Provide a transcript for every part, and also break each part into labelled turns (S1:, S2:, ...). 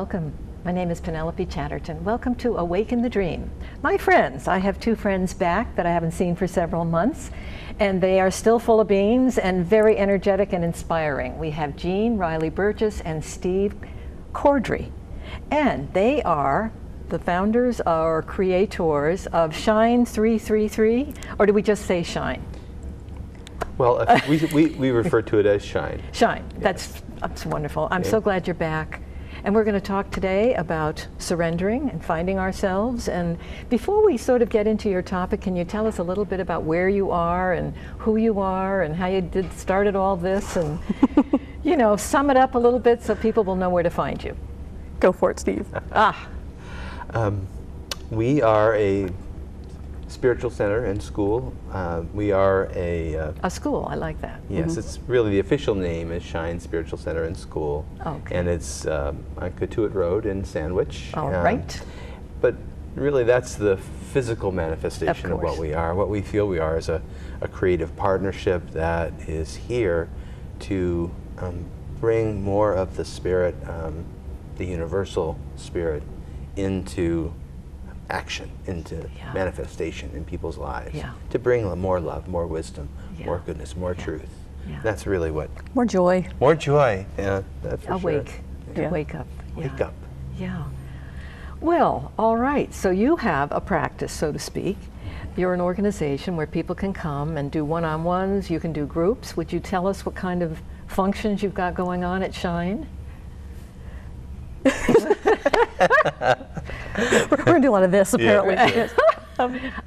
S1: Welcome. My name is Penelope Chatterton. Welcome to Awaken the Dream. My friends, I have two friends back that I haven't seen for several months, and they are still full of beans and very energetic and inspiring. We have Jeanne Riley Burgess and Steve Cordry, and they are the founders or creators of Shine 333, or do we just say Shine?
S2: Well, we refer to it as Shine.
S1: Shine,
S2: Yes.
S1: that's wonderful. I'm
S2: Okay.
S1: so glad you're back. And we're going to talk today about surrendering and finding ourselves. And before we sort of get into your topic, can you tell us a little bit about where you are and who you are and how you started all this and, you know, sum it up a little bit so people will know where to find you.
S3: Go for it, Steve.
S2: We are a spiritual center and school. We are a
S1: school, I like that.
S2: yes. It's really the official name is Shine Spiritual Center and School,
S1: Okay.
S2: and it's on Cotuit Road in Sandwich.
S1: All right.
S2: But really, that's the physical manifestation of what
S1: course.
S2: we are. What we feel we are is a creative partnership that is here to bring more of the spirit, the universal spirit, into action, into
S1: Yeah.
S2: manifestation in people's lives,
S1: Yeah.
S2: to bring more love, more wisdom,
S1: Yeah.
S2: more goodness, more
S1: Yeah.
S2: truth.
S1: Yeah.
S2: That's really what,
S3: More joy.
S2: more joy, yeah, that's for
S1: Awake,
S2: sure.
S3: Yeah.
S1: wake up.
S2: Wake
S1: Yeah.
S2: up.
S1: Yeah. Well, all right. So you have a practice, so to speak. You're an organization where people can come and do one-on-ones. You can do groups. Would you tell us what kind of functions you've got going on at Shine?
S3: We're going to do a lot of this, apparently.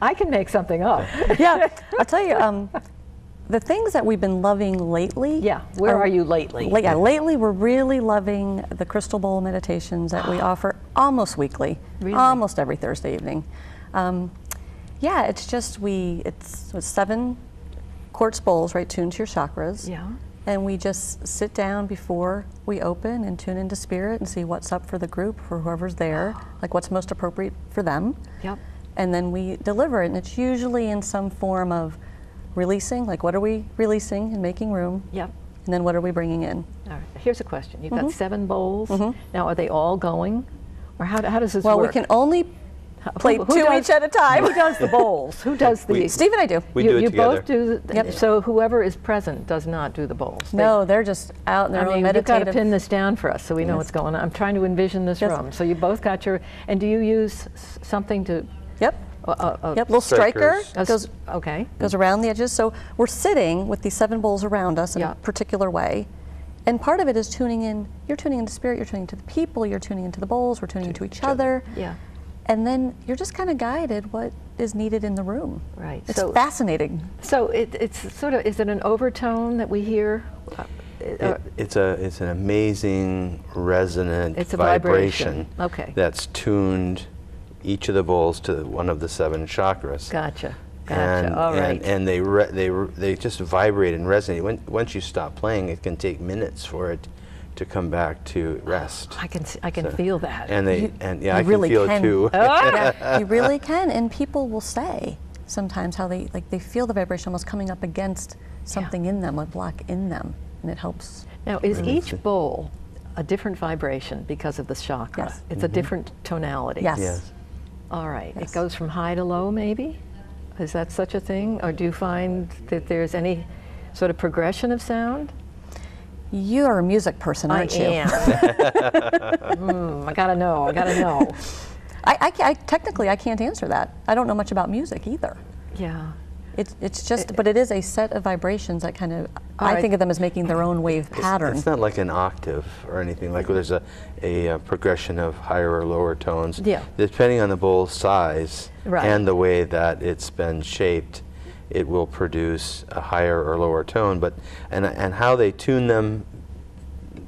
S1: I can make something up.
S3: Yeah, I'll tell you, the things that we've been loving lately.
S1: Yeah. Where are you lately?
S3: Lately we're really loving the crystal bowl meditations that we offer almost weekly,
S1: Really?
S3: almost every Thursday evening. Yeah, it's just it's 7 quartz bowls, right, tuned to your chakras.
S1: Yeah.
S3: And we just sit down before we open and tune into spirit and see what's up for the group, for whoever's there, like what's most appropriate for them.
S1: Yep.
S3: And then we deliver it, and it's usually in some form of releasing, like what are we releasing and making room,
S1: Yep.
S3: and then what are we bringing in?
S1: All right. Here's a question. You've got 7 bowls. Now, are they all going? Or how does this
S3: Well,
S1: work?
S3: we can only play
S1: Who
S3: 2
S1: does-
S3: each at a time.
S1: Who does the bowls? Who does the...
S3: Steve and I do.
S2: We do it
S1: you
S2: together.
S1: both do the,
S3: Yep.
S1: So whoever is present does not do the bowls.
S3: No, they're just out in their
S1: I
S3: own
S1: mean, you've got to
S3: meditative.
S1: pin this down for us so we know what's going on. I'm trying to envision this
S3: Yes.
S1: room. So you both got your, and do you use something to,
S3: Yep.
S1: Yep.
S3: Little striker
S2: Strikers.
S3: goes around the edges. So we're sitting with these 7 bowls around us in
S1: Yeah.
S3: a particular way. And part of it is tuning in. You're tuning into spirit, you're tuning into the people, you're tuning into the bowls, we're tuning into each other.
S1: Yeah.
S3: And then you're just kind of guided what is needed in the room.
S1: Right.
S3: It's
S1: So-
S3: fascinating.
S1: So it's sort of, is it an overtone that we hear?
S2: It's an amazing resonant
S1: It's a
S2: vibration.
S1: vibration. Okay.
S2: That's tuned each of the bowls to one of the 7 chakras.
S1: Gotcha.
S2: And,
S1: All right.
S2: and they just vibrate and resonate. Once you stop playing, it can take minutes for it to come back to rest.
S1: I can feel that.
S2: And
S3: You
S2: I
S3: really
S2: can feel
S3: can.
S2: it too.
S3: Yeah, you really can. And people will say sometimes how they feel the vibration almost coming up against something in them, a block in them, and it helps.
S1: Now, is
S2: Really
S1: each bowl a different vibration because of the chakra?
S3: Yes.
S1: It's a different tonality.
S3: Yes.
S2: Yes.
S1: All right.
S3: Yes.
S1: It goes from high to low, maybe? Is that such a thing? Or do you find that there's any sort of progression of sound?
S3: You are a music person, aren't you?
S1: I am. I gotta know.
S3: I technically I can't answer that. I don't know much about music either.
S1: Yeah.
S3: It's just, but it is a set of vibrations that kind of,
S1: All
S3: I
S1: right.
S3: think of them as making their own wave pattern.
S2: It's not like an octave or anything. Like there's a progression of higher or lower tones.
S1: Yeah.
S2: Depending on the bowl size
S1: Right.
S2: and the way that it's been shaped, it will produce a higher or lower tone. But and how they tune them,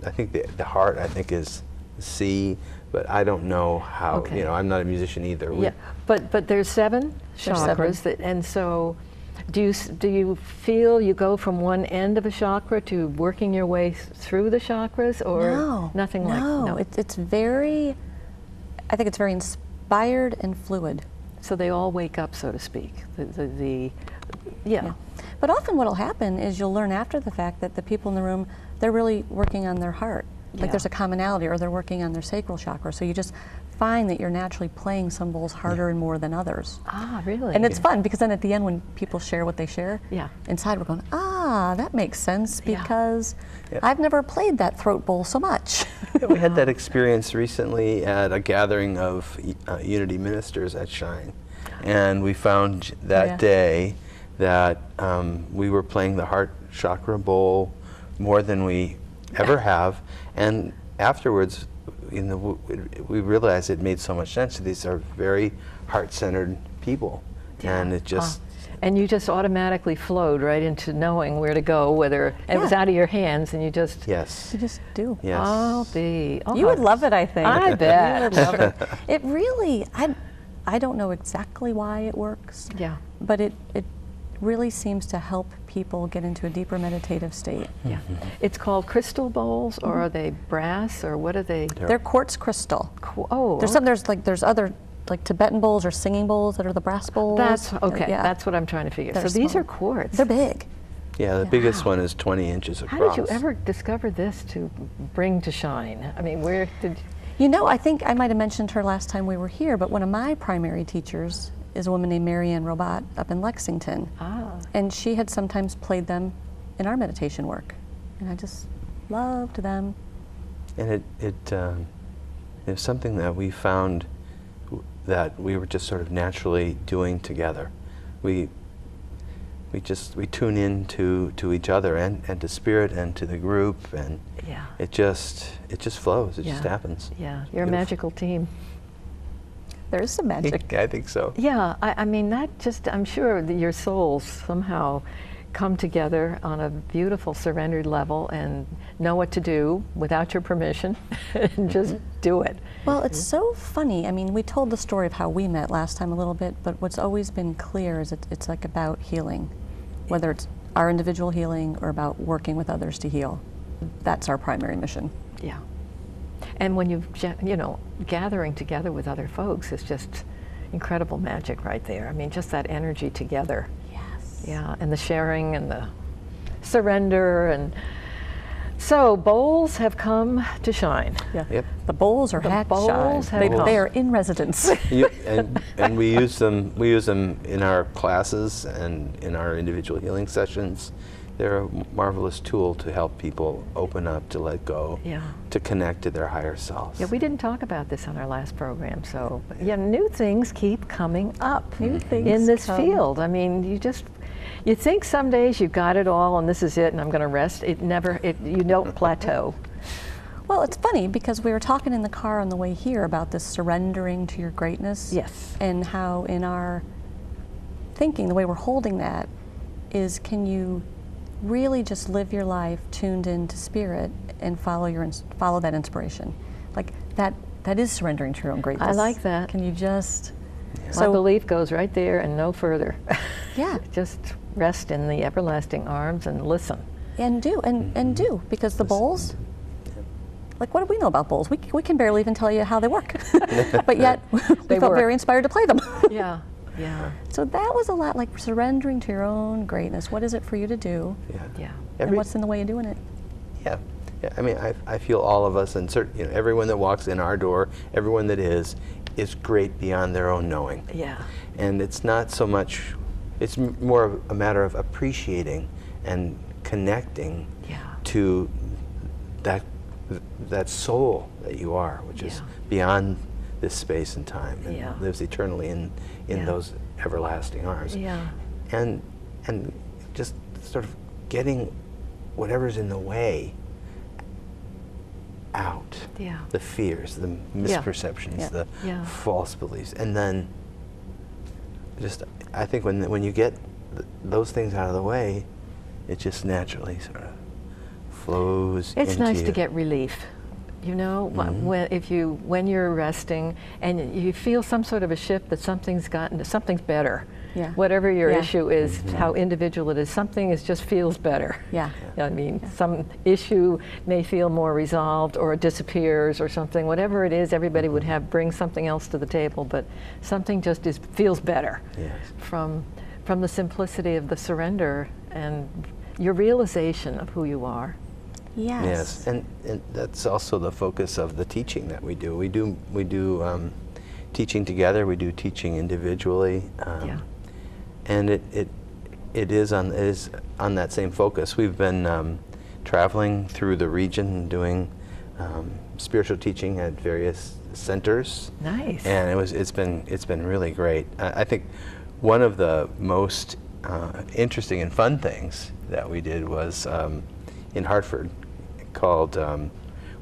S2: I think the heart is C, but I don't know how.
S1: Okay.
S2: You know, I'm not a musician either.
S1: Yeah. But there's 7
S3: There's
S1: chakras,
S3: 7.
S1: and so do you feel you go from one end of a chakra to working your way through the chakras, or
S3: No,
S1: nothing like
S3: no. It's very, I think it's very inspired and fluid.
S1: So they all wake up, so to speak. Yeah.
S3: But often what will happen is you'll learn after the fact that the people in the room, they're really working on their heart. Like there's a commonality, or they're working on their sacral chakra. So you just find that you're naturally playing some bowls harder and more than others.
S1: Ah, really?
S3: And it's fun because then at the end when people share what they share,
S1: Yeah.
S3: inside we're going, ah, that makes sense
S1: Yeah.
S3: because
S2: Yeah.
S3: I've never played that throat bowl so much.
S2: We had that experience recently at a gathering of Unity ministers at Shine, and we found that day that we were playing the heart chakra bowl more than we ever have, and afterwards, we realized it made so much sense. These are very heart-centered people, and it just.
S1: And you just automatically flowed right into knowing where to go, whether it was out of your hands, and you just.
S2: Yes.
S3: You just do.
S2: Yes.
S3: You would love it, I think.
S1: I bet.
S3: You would love it. It really, I don't know exactly why it works.
S1: Yeah.
S3: But it really seems to help people get into a deeper meditative state.
S1: Yeah. It's called crystal bowls, or are they brass, or what are they?
S3: They're quartz crystal.
S1: Oh,
S3: There's other like Tibetan bowls or singing bowls that are the brass bowls.
S1: that's okay.
S3: Yeah.
S1: That's what I'm trying to figure.
S3: They're
S1: So these
S3: small.
S1: are quartz.
S3: They're big.
S2: Yeah, the biggest one is 20 inches across.
S1: How did you ever discover this to bring to Shine? I mean, where did?
S3: You know, I think I might have mentioned her last time we were here, but one of my primary teachers is a woman named Marianne Robat up in Lexington.
S1: Ah.
S3: And she had sometimes played them in our meditation work. And I just loved them.
S2: And it was something that we found that we were just sort of naturally doing together. We tune in to each other and to spirit and to the group, and
S1: Yeah.
S2: it just flows. It just
S1: Yeah.
S2: happens.
S1: Yeah, you're a
S2: Beautiful.
S1: magical team.
S3: There is some magic.
S2: I think so.
S1: Yeah, I mean, I'm sure that your souls somehow come together on a beautiful surrendered level and know what to do without your permission and just do it.
S3: Well, it's so funny. I mean, we told the story of how we met last time a little bit, but what's always been clear is it's like about healing, whether it's our individual healing or about working with others to heal. That's our primary mission.
S1: Yeah. And when gathering together with other folks is just incredible magic right there. I mean, just that energy together.
S3: Yes.
S1: Yeah, and the sharing and the surrender. And so bowls have come to Shine.
S3: Yeah.
S2: Yep.
S3: The bowls are
S1: The
S3: at
S1: bowls
S3: Shine.
S1: have come.
S3: They are in residence.
S2: And we use them. We use them in our classes and in our individual healing sessions. They're a marvelous tool to help people open up, to let go,
S1: Yeah.
S2: to connect to their higher selves.
S1: Yeah, we didn't talk about this on our last program, so new things keep coming up
S3: New things
S1: in this
S3: come.
S1: field. I mean, you think some days you've got it all and this is it and I'm going to rest. You don't plateau.
S3: Well, it's funny because we were talking in the car on the way here about this surrendering to your greatness.
S1: Yes.
S3: And how in our thinking, the way we're holding that is, can you really just live your life tuned into spirit and follow that inspiration? Like that is surrendering to your own greatness.
S1: I like that.
S3: Can you just
S1: My belief goes right there and no further.
S3: Yeah.
S1: Just rest in the everlasting arms and listen.
S3: and do because the bowls, like, what do we know about bowls? We can barely even tell you how they work. But yet we felt
S1: work.
S3: very inspired to play them.
S1: Yeah, yeah,
S3: So that was a lot like surrendering to your own greatness. What is it for you to do?
S1: yeah.
S3: And what's in the way of doing it?
S2: Yeah. I mean, I feel all of us, and everyone that walks in our door, everyone that is great beyond their own knowing.
S1: Yeah.
S2: And it's not so much, it's more of a matter of appreciating and connecting
S1: Yeah.
S2: to that soul that you are, which is
S1: Yeah.
S2: beyond this space and time, and
S1: Yeah.
S2: lives eternally in
S1: Yeah.
S2: those everlasting arms.
S1: Yeah.
S2: And just sort of getting whatever's in the way out.
S1: Yeah.
S2: The fears, the misperceptions,
S3: Yeah.
S2: the
S1: Yeah.
S2: false beliefs, and then just, I think when you get those things out of the way, it just naturally sort of flows
S1: It's
S2: into
S1: nice
S2: you.
S1: to get relief. You know, when you're resting and you feel some sort of a shift that something's better.
S3: Yeah.
S1: Whatever your
S3: Yeah.
S1: issue is, how individual it is, something just feels better.
S3: Yeah.
S1: I mean, some issue may feel more resolved or it disappears or something. Whatever it is, everybody would bring something else to the table, but something just feels better
S2: Yes.
S1: from the simplicity of the surrender and your realization of who you are.
S3: Yes.
S2: and that's also the focus of the teaching that we do. We do teaching together. We do teaching individually,
S1: Yeah.
S2: and it is on that same focus. We've been traveling through the region doing spiritual teaching at various centers.
S1: Nice.
S2: And it's been really great. I think one of the most interesting and fun things that we did was in Hartford, called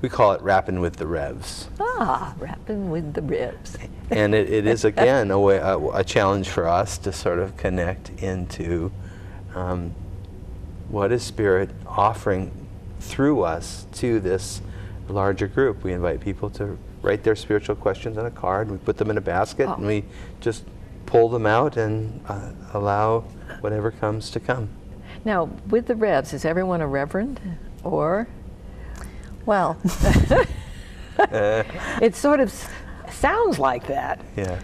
S2: we call it Rapping with the Revs.
S1: Ah, rapping with the ribs.
S2: And it is again a challenge for us to sort of connect into what is Spirit offering through us to this larger group. We invite people to write their spiritual questions on a card. We put them in a basket, and we just pull them out and allow whatever comes to come.
S1: Now, with the revs, is everyone a reverend, or?
S3: Well,
S1: It sort of sounds like that.
S2: Yeah.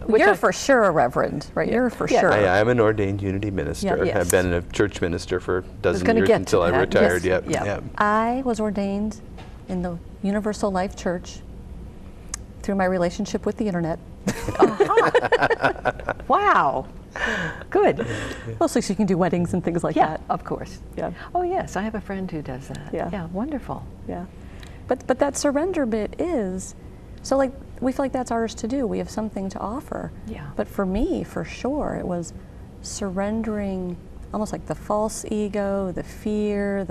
S3: you're for sure a reverend, right? You're for
S1: Yeah.
S3: sure.
S2: I'm an ordained unity minister.
S3: Yeah.
S1: Yes.
S2: I've been a church minister for a dozen
S1: gonna
S2: years
S1: get to
S2: until I
S1: that.
S2: retired.
S1: Yes.
S2: Yep.
S1: Yeah.
S2: Yep.
S3: I was ordained in the Universal Life Church through my relationship with the internet.
S1: Wow. Good.
S3: Mostly so you can do weddings and things like
S1: Yeah,
S3: that.
S1: of course.
S3: Yeah.
S1: Oh, yes, I have a friend who does that.
S3: Yeah.
S1: Yeah, wonderful.
S3: Yeah. But that surrender bit is, so like, we feel like that's ours to do. We have something to offer.
S1: Yeah.
S3: But for me, for sure, it was surrendering almost like the false ego, the fear,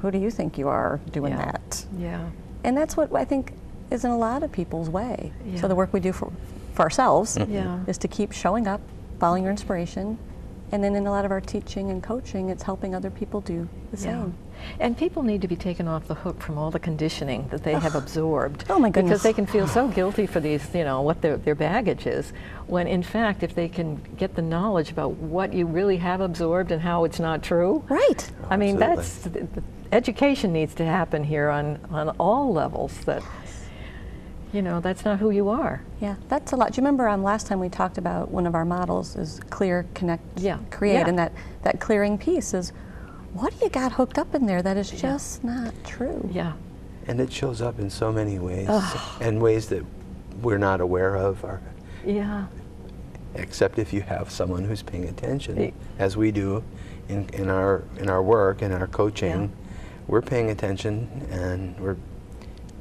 S3: who do you think you are doing
S1: Yeah.
S3: that?
S1: Yeah.
S3: And that's what I think is in a lot of people's way.
S1: Yeah.
S3: So the work we do for ourselves
S1: Yeah.
S3: is to keep showing up, following your inspiration, and then in a lot of our teaching and coaching, it's helping other people do the
S1: Yeah.
S3: same.
S1: And people need to be taken off the hook from all the conditioning that they have absorbed.
S3: Oh, my goodness.
S1: Because they can feel so guilty for these, what their baggage is, when in fact, if they can get the knowledge about what you really have absorbed and how it's not true.
S3: Right.
S1: I mean,
S2: Absolutely.
S1: the education needs to happen here on all levels, that, that's not who you are.
S3: Yeah, that's a lot. Do you remember last time we talked about one of our models is clear, connect,
S1: Yeah.
S3: create,
S1: Yeah.
S3: and that clearing piece is, what do you got hooked up in there that is just not true?
S1: Yeah.
S2: And it shows up in so many ways,
S1: Ugh.
S2: and ways that we're not aware of,
S1: Yeah.
S2: except if you have someone who's paying attention,
S1: Eh.
S2: as we do in our work and our coaching.
S1: Yeah.
S2: We're paying attention, and we're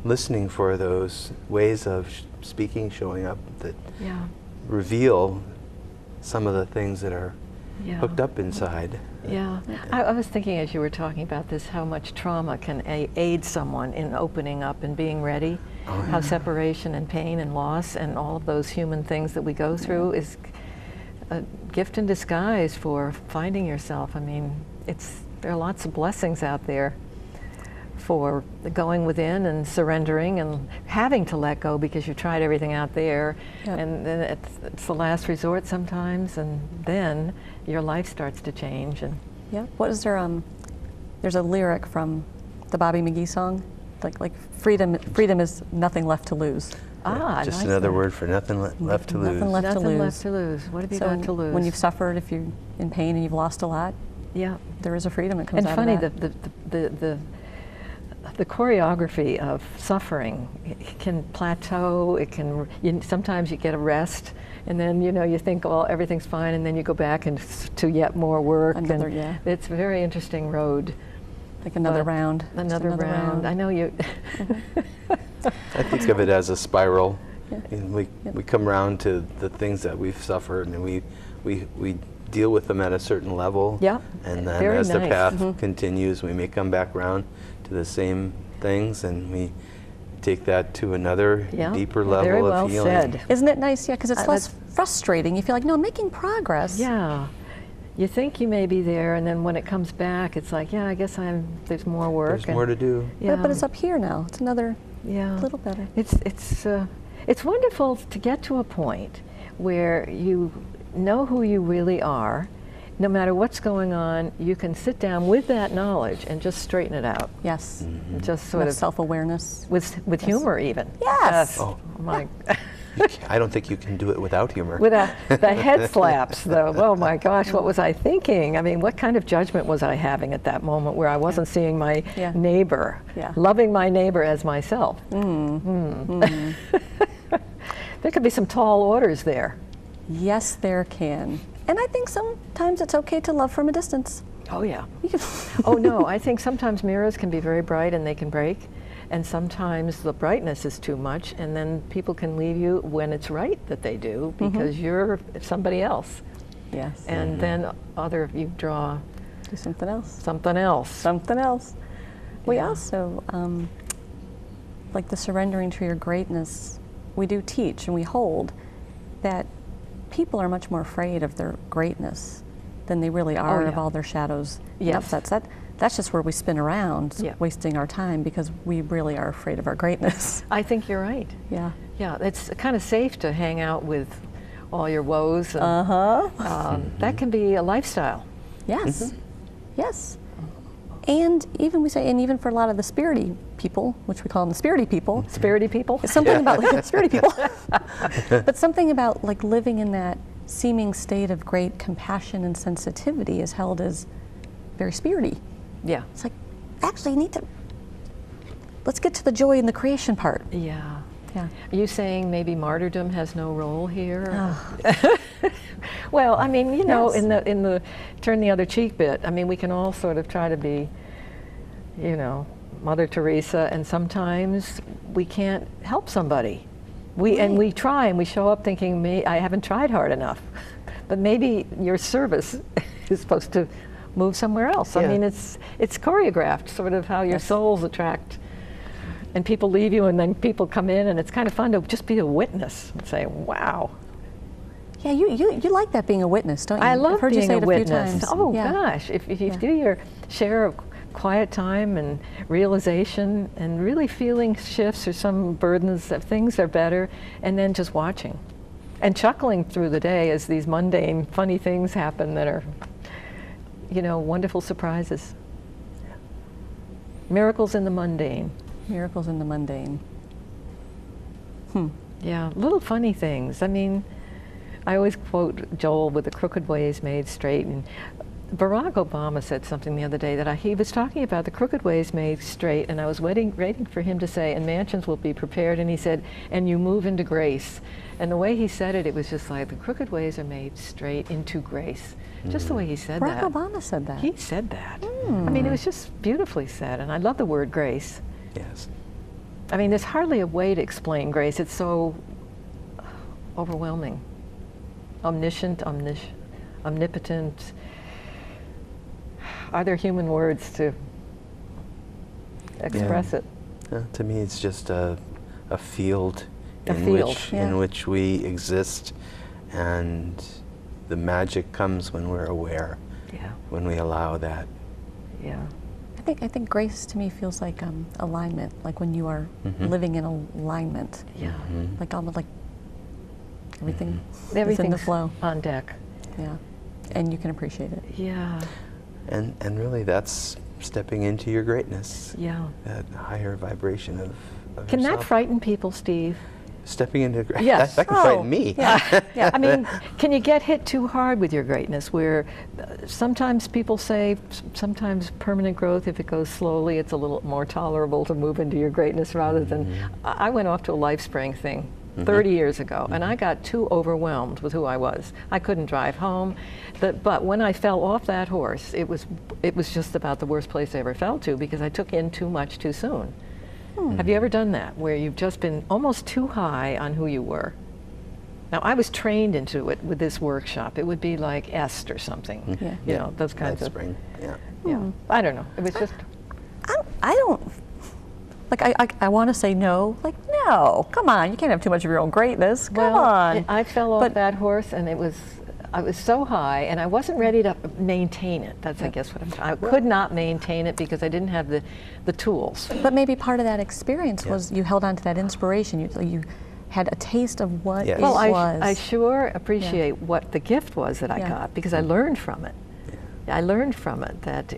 S2: listening for those ways of speaking, showing up, that
S1: Yeah.
S2: reveal some of the things that are
S1: Yeah.
S2: hooked up inside.
S1: Yeah, I was thinking as you were talking about this, how much trauma can aid someone in opening up and being ready. How separation and pain and loss and all of those human things that we go through is a gift in disguise for finding yourself. I mean, there are lots of blessings out there for going within and surrendering and having to let go because you've tried everything out there.
S3: Yep.
S1: And then it's the last resort sometimes, and then your life starts to change. And
S3: Yeah. What is there? There's a lyric from the Bobby McGee song, like freedom is nothing left to lose.
S2: Just
S1: nice
S2: another
S1: one.
S2: word for nothing left to
S3: Nothing
S2: lose.
S3: left to
S1: Nothing
S3: lose.
S1: left to lose. What have you
S3: So
S1: got to lose?
S3: when you've suffered, if you're in pain and you've lost a lot,
S1: yeah.
S3: there is a freedom that comes
S1: And
S3: out
S1: funny,
S3: of that.
S1: the choreography of suffering, it can plateau. It can. Sometimes you get a rest, and then you think, well, everything's fine, and then you go back to yet more work.
S3: Another,
S1: and
S3: yeah.
S1: It's a very interesting road.
S3: Like another
S1: But
S3: round. just
S1: Another round. I know you.
S2: I think of it as a spiral.
S3: Yeah.
S2: And we
S3: Yep.
S2: come around to the things that we've suffered, and we deal with them at a certain level.
S1: Yeah.
S2: And then
S1: Very
S2: as the
S1: nice.
S2: path continues, we may come back around to the same things, and we take that to another
S1: Yeah.
S2: deeper level
S1: Very
S2: of
S1: well
S2: healing.
S1: said.
S3: Isn't it nice? Yeah, because it's less
S1: that's-
S3: frustrating. You feel like, no, I'm making progress.
S1: Yeah. You think you may be there, and then when it comes back, it's like, yeah, I guess there's more work.
S2: There's more to do.
S1: Yeah.
S3: But it's up here now. It's another
S1: Yeah.
S3: little better.
S1: It's wonderful to get to a point where you know who you really are. No matter what's going on, you can sit down with that knowledge and just straighten it out.
S3: Yes.
S1: Just sort
S3: Enough
S1: of
S3: self-awareness.
S1: with humor even.
S3: Yes.
S2: Oh.
S1: My.
S2: I don't think you can do it without humor.
S1: Without the head slaps, though. Oh my gosh, what was I thinking? I mean, what kind of judgment was I having at that moment where I wasn't seeing my neighbor, loving my neighbor as myself? There could be some tall orders there.
S3: Yes, there can. And I think sometimes it's okay to love from a distance.
S1: Oh yeah. Oh no, I think sometimes mirrors can be very bright and they can break. And sometimes the brightness is too much, and then people can leave you when it's right that they do, because you're somebody else.
S3: Yes.
S1: And then you draw
S3: do something else.
S1: Something else.
S3: Something else. We also, like the surrendering to your greatness, we do teach and we hold that people are much more afraid of their greatness than they really are of all their shadows and upsets. That's just where we spin around, wasting our time, because we really are afraid of our greatness.
S1: I think you're right.
S3: Yeah.
S1: Yeah, it's kind of safe to hang out with all your woes. And, that can be a lifestyle.
S3: Yes. Yes. And even even for a lot of the spirity people, which we call them the spirity people.
S1: Spirity people?
S3: It's something about like spirity people. But something about like living in that seeming state of great compassion and sensitivity is held as very spirity.
S1: Yeah.
S3: It's like, actually, let's get to the joy in the creation part.
S1: Yeah.
S3: Yeah.
S1: Are you saying maybe martyrdom has no role here? Well, I mean, you know, in the turn the other cheek bit, I mean, we can all sort of try to be, you know, Mother Teresa, and sometimes we can't help somebody. And we try and we show up thinking, I haven't tried hard enough. But maybe your service is supposed to move somewhere else. I mean, it's choreographed, sort of how your souls attract, and people leave you, and then people come in, and it's kind of fun to just be a witness and say, "Wow."
S3: Yeah, you like that, being a witness, don't you?
S1: I love
S3: I've heard
S1: being
S3: you say
S1: a
S3: it a
S1: witness.
S3: few times.
S1: Oh gosh, if you do your share of quiet time and realization, and really feeling shifts or some burdens that things are better, and then just watching and chuckling through the day as these mundane, funny things happen that are, you know, wonderful surprises. Miracles in the mundane.
S3: Miracles in the mundane.
S1: Yeah, little funny things. I mean, I always quote Joel with the crooked ways made straight. And Barack Obama said something the other day that he was talking about the crooked ways made straight, and I was waiting for him to say, and mansions will be prepared, and he said, and you move into grace. And the way he said it, it was just like the crooked ways are made straight into grace. Just the way he said that.
S3: Barack Obama said that.
S1: He said that. I mean, it was just beautifully said, and I love the word grace.
S2: Yes.
S1: I mean, there's hardly a way to explain grace. It's so overwhelming. Omniscient, omnipotent. Are there human words to express it?
S2: To me, it's just a field in which we exist, and the magic comes when we're aware.
S1: Yeah.
S2: When we allow that.
S1: Yeah.
S3: I think grace to me feels like alignment, like when you are living in alignment.
S1: Yeah.
S3: Like almost like everything is in
S1: Everything's
S3: the flow.
S1: on deck.
S3: Yeah. And you can appreciate it.
S1: Yeah.
S2: And really, that's stepping into your greatness.
S1: Yeah.
S2: That higher vibration of
S1: Can
S2: yourself.
S1: that frighten people, Steve?
S2: Stepping into greatness.
S1: Yes.
S2: That can frighten me.
S3: Yeah. Yeah.
S1: I mean, can you get hit too hard with your greatness, where sometimes people say sometimes permanent growth, if it goes slowly, it's a little more tolerable to move into your greatness rather than, I went off to a LifeSpring thing 30 years ago, and I got too overwhelmed with who I was. I couldn't drive home, but when I fell off that horse, it was just about the worst place I ever fell to, because I took in too much too soon. Have you ever done that, where you've just been almost too high on who you were? Now, I was trained into it with this workshop. It would be like Est or something, you know, those kinds of.
S2: Spring. Yeah.
S1: Yeah. I don't know. It was just.
S3: I don't, like, I want to say no. Like, no, come on, you can't have too much of your own greatness. Come on.
S1: I fell off that horse, and I was so high, and I wasn't ready to maintain it. That's, I guess, what I could not maintain it because I didn't have the tools.
S3: But maybe part of that experience was you held on to that inspiration. You had a taste of what it
S1: Well,
S3: was.
S1: I sure appreciate what the gift was that I got, because I learned from it. I learned from it that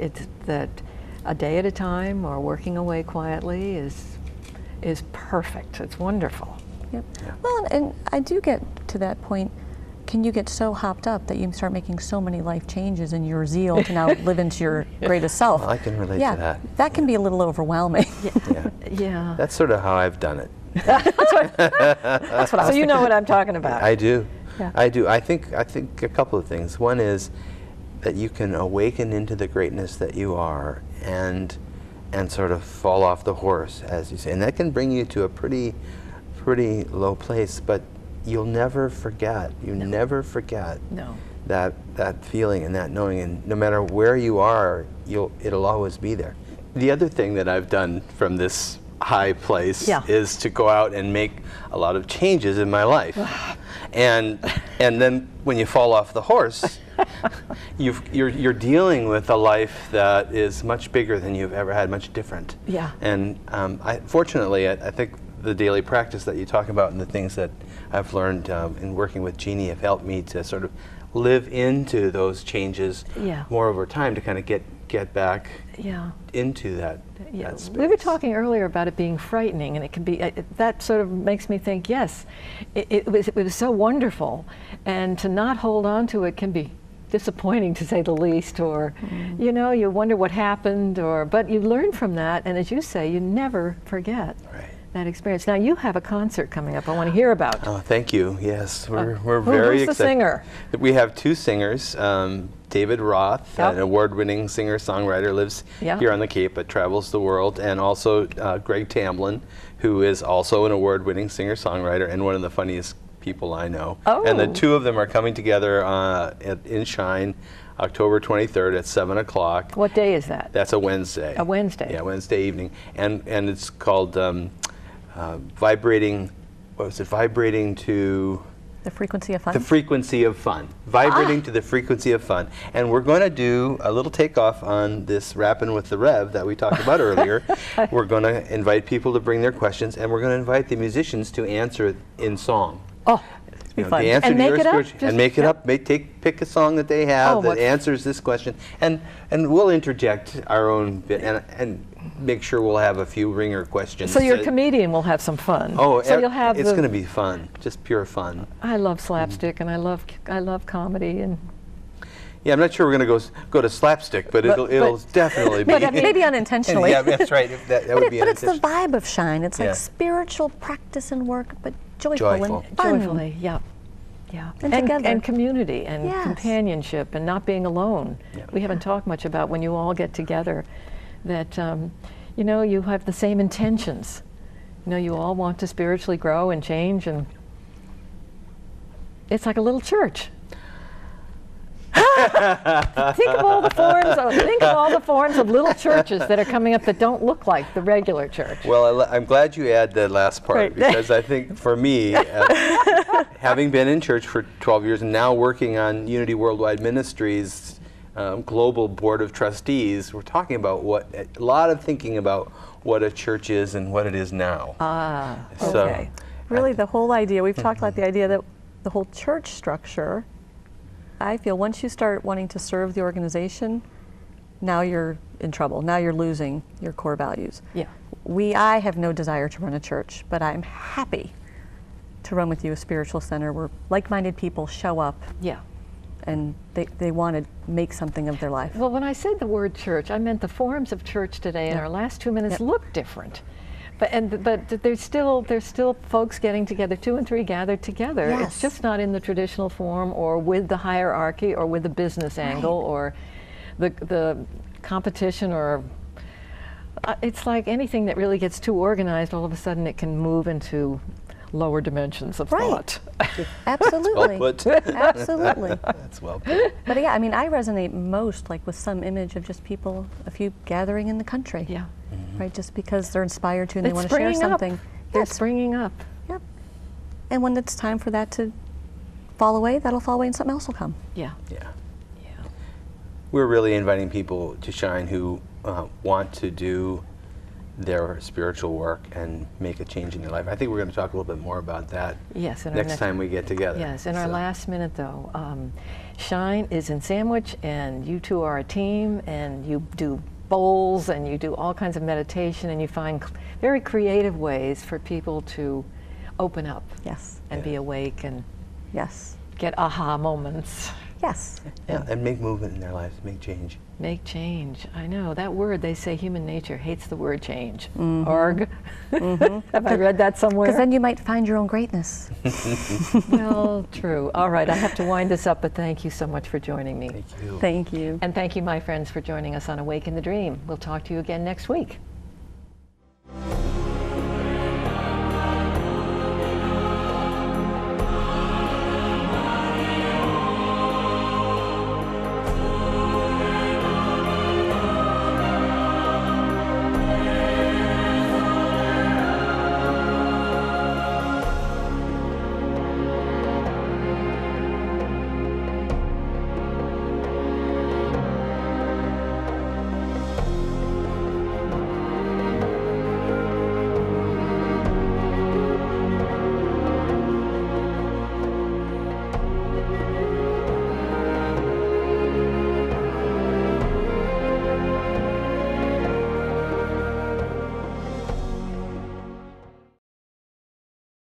S1: a day at a time or working away quietly is perfect. It's wonderful.
S3: Yep.
S2: Yeah.
S3: Well, and I do get to that point. Can you get so hopped up that you start making so many life changes in your zeal to now live into your greatest self?
S2: Well, I can relate
S3: yeah,
S2: to that.
S3: That can be a little overwhelming.
S2: Yeah.
S1: Yeah.
S2: That's sort of how I've done it.
S3: That's what I was
S1: So you know what I'm talking about.
S2: I do.
S1: Yeah.
S2: I do. I think a couple of things. One is that you can awaken into the greatness that you are and sort of fall off the horse, as you say. And that can bring you to a pretty low place, but you'll never forget. You never forget
S1: No.
S2: that feeling and that knowing, and no matter where you are, it'll always be there. The other thing that I've done from this high place is to go out and make a lot of changes in my life. and then when you fall off the horse, you're dealing with a life that is much bigger than you've ever had, much different.
S1: Yeah.
S2: And fortunately, I think the daily practice that you talk about and the things that I've learned in working with Jeanne have helped me to sort of live into those changes more over time, to kind of get back into that space.
S1: We were talking earlier about it being frightening, and it can be, that sort of makes me think, yes, it was so wonderful, and to not hold on to it can be disappointing, to say the least, or you know, you wonder what happened, but you learn from that, and as you say, you never forget.
S2: Right.
S1: That experience. Now you have a concert coming up I want to hear about.
S2: Oh, thank you. Yes, we're very excited.
S1: Who's the singer?
S2: We have two singers. David Roth, an award-winning singer-songwriter, lives here on the Cape but travels the world, and also Greg Tamblyn, who is also an award-winning singer-songwriter and one of the funniest people I know.
S1: Oh.
S2: And the two of them are coming together in Shine, October 23rd at 7 o'clock.
S1: What day is that?
S2: That's a Wednesday.
S1: A Wednesday.
S2: Yeah, Wednesday evening. And it's called Vibrating, what was it? Vibrating to...
S3: The frequency of fun?
S2: The frequency of fun. Vibrating to the frequency of fun. And we're going to do a little takeoff on this Rappin' with the Rev that we talked about earlier. We're going to invite people to bring their questions, and we're going to invite the musicians to answer it in song.
S3: Oh, it'd be fun.
S2: The answer
S1: And
S2: to
S1: make
S2: your
S1: it up?
S2: spiritual- and make it up. Pick a song that they have that answers this question, and we'll interject our own bit and make sure we'll have a few ringer questions.
S1: So your comedian will have some fun.
S2: Oh,
S1: so you'll have
S2: it's going to be fun, just pure fun.
S1: I love slapstick, and I love comedy, and
S2: Yeah, I'm not sure we're going to go to slapstick, but it'll definitely be.
S3: Maybe unintentionally.
S2: Yeah, that's right. That would be
S3: But it's the
S2: unintentional.
S3: vibe of Shine. It's like spiritual practice and work, but joyful.
S2: Joyful.
S3: And fun.
S1: joyfully, yeah.
S3: And together.
S1: And community and
S3: Yes.
S1: companionship and not being alone.
S2: Yeah.
S1: We haven't talked much about when you all get together that, you know, you have the same intentions. You know, you all want to spiritually grow and change, and it's like a little church. Think of all the forms of little churches that are coming up that don't look like the regular church.
S2: Well, I'm glad you add the last part,
S1: Right.
S2: because I think for me, having been in church for 12 years and now working on Unity Worldwide Ministries global board of trustees, we're talking about a lot of thinking about what a church is and what it is now.
S1: Okay.
S3: Really, the whole idea, we've talked about the idea that the whole church structure, I feel once you start wanting to serve the organization, now you're in trouble. Now you're losing your core values.
S1: Yeah.
S3: I have no desire to run a church, but I'm happy to run with you a spiritual center where like-minded people show up
S1: Yeah.
S3: and they want to make something of their life.
S1: Well, when I said the word church, I meant the forms of church today in our last 2 minutes look different. But there's still folks getting together, 2 and 3 gathered together.
S3: Yes.
S1: It's just not in the traditional form or with the hierarchy or with the business angle or the competition, or it's like anything that really gets too organized, all of a sudden it can move into lower dimensions of thought.
S3: Absolutely.
S2: Well put.
S3: Absolutely.
S2: That's well put.
S3: But yeah, I mean, I resonate most like with some image of just people, a few gathering in the country.
S1: Yeah.
S3: Right, just because they're inspired to and they
S1: It's
S3: want to share
S1: springing up.
S3: something.
S1: It's springing up.
S3: Yep. And when it's time for that to fall away, that'll fall away and something else will come.
S1: Yeah.
S2: Yeah.
S1: Yeah.
S2: We're really inviting people to Shine who want to do their spiritual work and make a change in their life. I think we're going to talk a little bit more about that
S1: Yes. In our
S2: next time we get together.
S1: Yes, in our
S2: So-
S1: last minute though, Shine is in Sandwich, and you two are a team, and you do bowls, and you do all kinds of meditation, and you find very creative ways for people to open up
S3: Yes.
S1: and be awake and
S3: Yes.
S1: get aha moments.
S3: Yes.
S2: Yeah, and make movement in their lives, make change.
S1: Make change. I know that word. They say human nature hates the word change. Arg. Have I read that somewhere?
S3: Because then you might find your own greatness.
S1: Well, true. All right, I have to wind this up, but thank you so much for joining me.
S2: Thank you.
S3: Thank you.
S1: And thank you, my friends, for joining us on Awake in the Dream. We'll talk to you again next week.